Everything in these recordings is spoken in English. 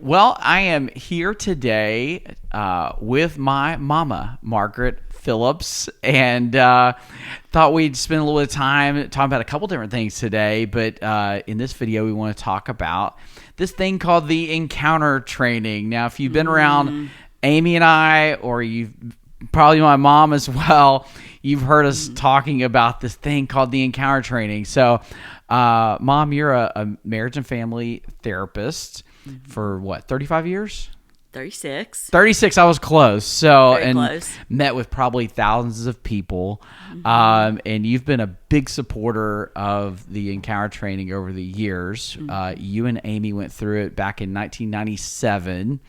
Well, I am here today with my mama, Margaret Phillips, and thought we'd spend a little bit of time talking about a couple different things today. But in this video, we want to talk about this thing called the encounter training. Now, if you've been around Amy and I, or you've probably my mom as well, you've heard us talking about this thing called the encounter training. So, Mom, you're a marriage and family therapist for what, 35 years? 36. 36. I was close. So, Very and close. met with probably thousands of people. And you've been a big supporter of the encounter training over the years. You and Amy went through it back in 1997.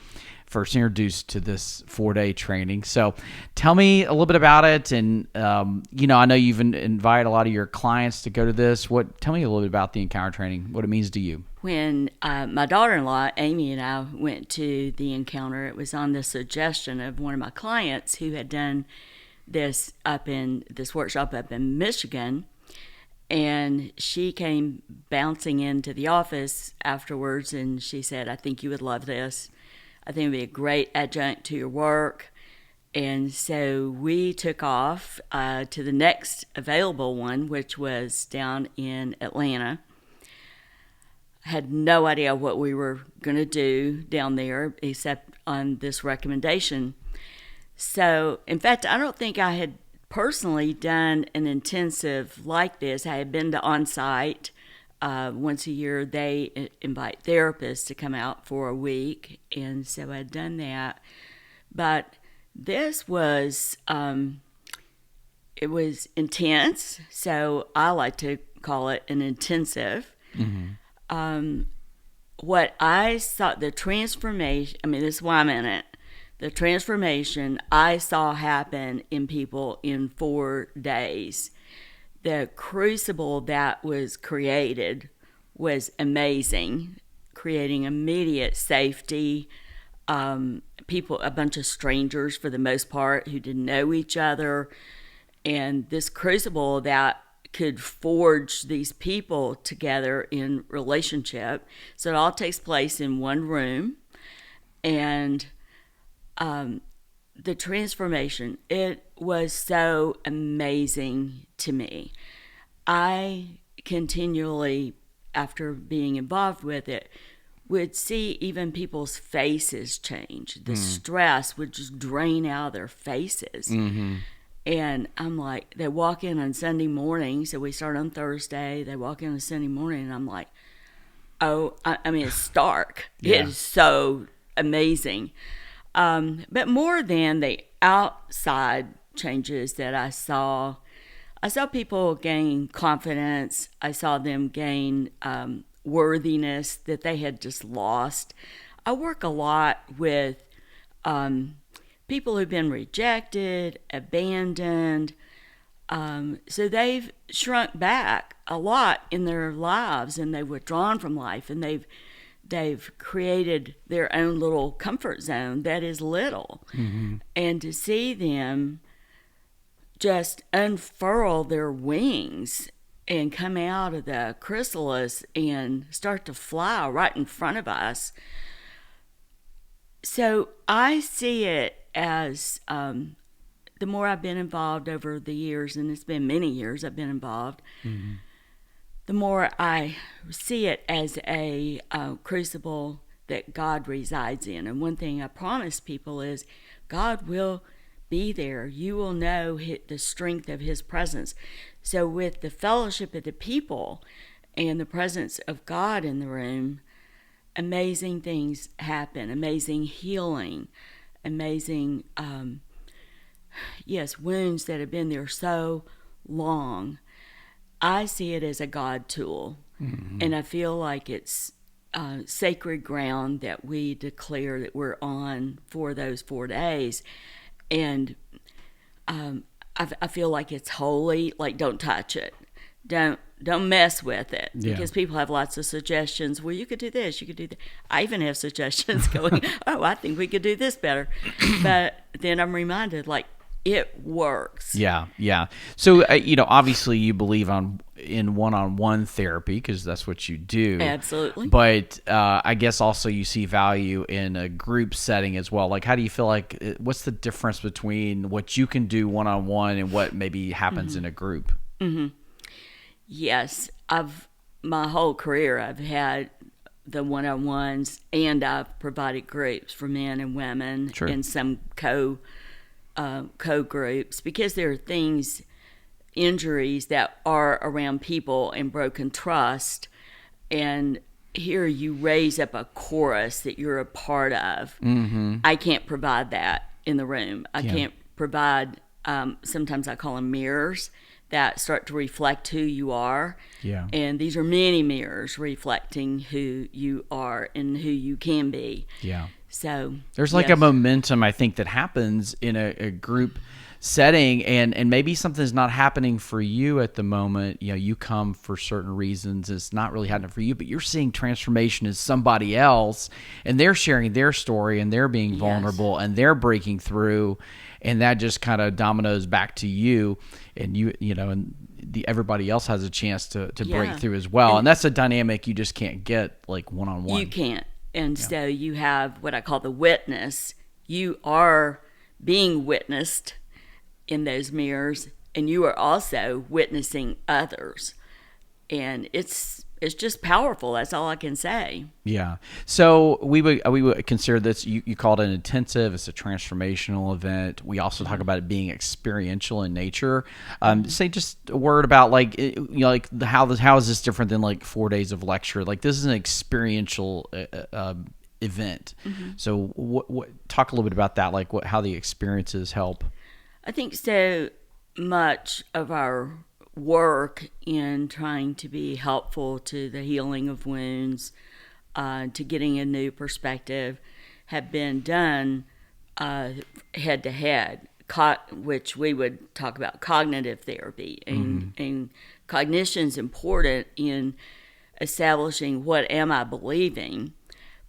First introduced to this 4-day training. So tell me a little bit about it. And, I know you've invited a lot of your clients to go to this. Tell me a little bit about the encounter training, what it means to you. When my daughter-in-law, Amy, and I went to the encounter, it was on the suggestion of one of my clients who had done this workshop up in Michigan. And she came bouncing into the office afterwards, and she said, "I think you would love this. I think it would be a great adjunct to your work." And so we took off to the next available one, which was down in Atlanta. I had no idea what we were going to do down there except on this recommendation. So, in fact, I don't think I had personally done an intensive like this. I had been to on-site. Once a year, they invite therapists to come out for a week, and so I'd done that. But this was, it was intense, so I like to call it an intensive. What I saw, the transformation, this is why I'm in it, the transformation I saw happen in people in 4 days. The crucible that was created was amazing, creating immediate safety. People, a bunch of strangers for the most part who didn't know each other, and this crucible that could forge these people together in relationship. So it all takes place in one room, and the transformation, it was so amazing to me. I continually, after being involved with it, would see even people's faces change. The stress would just drain out of their faces. And I'm like, they walk in on Sunday morning, so we start on Thursday, they walk in on Sunday morning, and I'm like, it's stark. Yeah. It is so amazing. But more than the outside changes that I saw people gain confidence. I saw them gain worthiness that they had just lost. I work a lot with people who've been rejected, abandoned. So they've shrunk back a lot in their lives, and they've withdrawn from life, and they've created their own little comfort zone that is little. And to see them just unfurl their wings and come out of the chrysalis and start to fly right in front of us. So I see it as the more I've been involved over the years, and it's been many years I've been involved, the more I see it as a crucible that God resides in. And one thing I promise people is God will be there. You will know the strength of His presence. So with the fellowship of the people and the presence of God in the room, amazing things happen, amazing healing, amazing, wounds that have been there so long. I see it as a God tool, and I feel like it's sacred ground that we declare that we're on for those 4 days. And I feel like it's holy. Like, don't touch it. Don't mess with it. Yeah. Because people have lots of suggestions. Well, you could do this, you could do that. I even have suggestions going, I think we could do this better. But then I'm reminded, like, it works. Yeah, yeah. So obviously you believe in one-on-one therapy because that's what you do. Absolutely. But I guess also you see value in a group setting as well. Like, how do you feel like? What's the difference between what you can do one-on-one and what maybe happens in a group? Yes, my whole career I've had the one-on-ones, and I've provided groups for men and women Sure. in some co-groups, because there are things, injuries that are around people and broken trust, and here you raise up a chorus that you're a part of. I can't provide that in the room. I can't provide, sometimes I call them mirrors that start to reflect who you are. Yeah. And these are many mirrors reflecting who you are and who you can be. Yeah. So there's like a momentum, I think, that happens in a group setting, and maybe something's not happening for you at the moment. You come for certain reasons. It's not really happening for you, but you're seeing transformation as somebody else, and they're sharing their story, and they're being vulnerable, and they're breaking through, and that just kind of dominoes back to you, and and everybody else has a chance to break through as well. And that's a dynamic you just can't get like one-on-one. You can't. And so you have what I call the witness. You are being witnessed in those mirrors, and you are also witnessing others. And it's just powerful. That's all I can say. Yeah. So we would consider this, you call it an intensive, it's a transformational event. We also talk about it being experiential in nature. Say just a word about how is this different than like 4 days of lecture? Like, this is an experiential event. So what talk a little bit about that, like how the experiences help. I think so much of our work in trying to be helpful to the healing of wounds, to getting a new perspective, have been done head to head, which we would talk about cognitive therapy. And cognition is important in establishing what am I believing,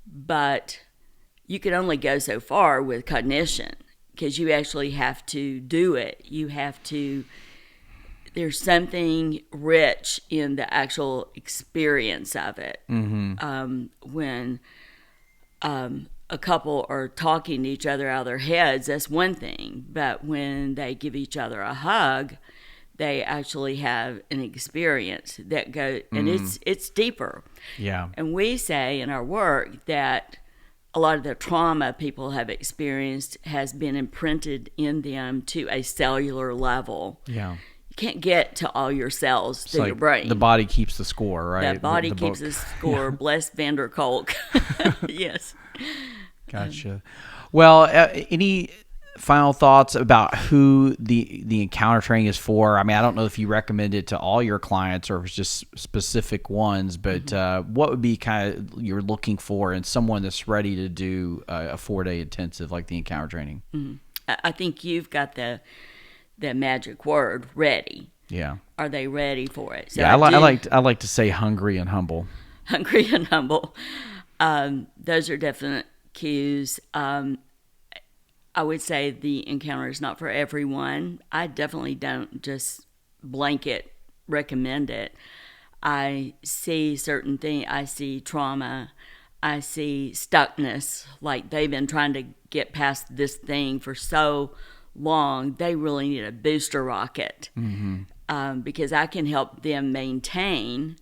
but you can only go so far with cognition, because you actually have to do it. You have to. There's something rich in the actual experience of it. When a couple are talking to each other out of their heads, that's one thing. But when they give each other a hug, they actually have an experience that goes, and it's deeper. Yeah. And we say in our work that a lot of the trauma people have experienced has been imprinted in them to a cellular level. Yeah. You can't get to all your cells through your brain. The body keeps the score, right? That body keeps the score. Yeah. Bless Vander Kolk. Yes. Gotcha. Well, any final thoughts about who the encounter training is for? I mean, I don't know if you recommend it to all your clients or if it's just specific ones, but what would be kind of you're looking for in someone that's ready to do a 4-day intensive like the encounter training? I think you've got the magic word, ready. Yeah. Are they ready for it? So yeah, I like to say hungry and humble. Hungry and humble. Those are definite cues. I would say the encounter is not for everyone. I definitely don't just blanket recommend it. I see certain things. I see trauma. I see stuckness. Like, they've been trying to get past this thing for so long. They really need a booster rocket. Because I can help them maintain.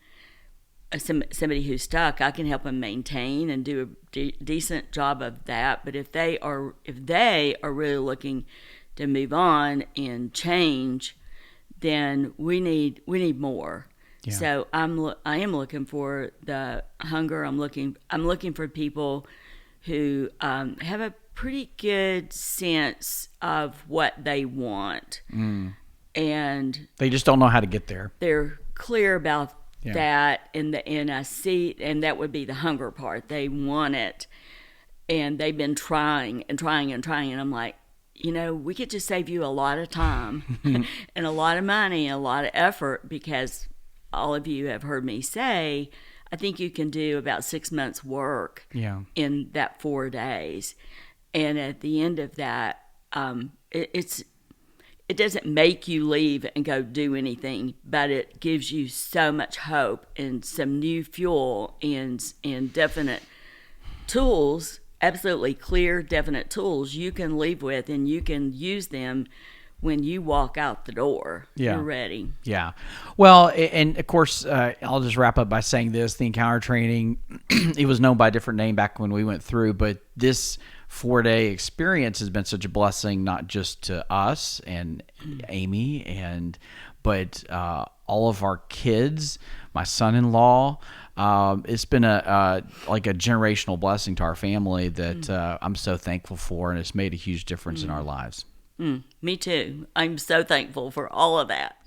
Somebody who's stuck, I can help them maintain and do a decent job of that. But if they are really looking to move on and change, then we need more. Yeah. So I am looking for the hunger. I'm looking for people who have a pretty good sense of what they want, and they just don't know how to get there. They're clear about that, and I see, and that would be the hunger part. They want it, and they've been trying and trying and trying, and I'm like, we could just save you a lot of time and a lot of money and a lot of effort, because all of you have heard me say, I think you can do about 6 months work in that 4 days. And at the end of that, it's it doesn't make you leave and go do anything, but it gives you so much hope and some new fuel and definite tools, absolutely clear, definite tools you can leave with, and you can use them when you walk out the door. Yeah. You're ready. Yeah. Well, and of course, I'll just wrap up by saying this. The Encounter training, it was known by a different name back when we went through, but this 4-day experience has been such a blessing, not just to us and Amy, but all of our kids, my son-in-law. It's been like a generational blessing to our family that I'm so thankful for, and it's made a huge difference in our lives. Me too. I'm so thankful for all of that.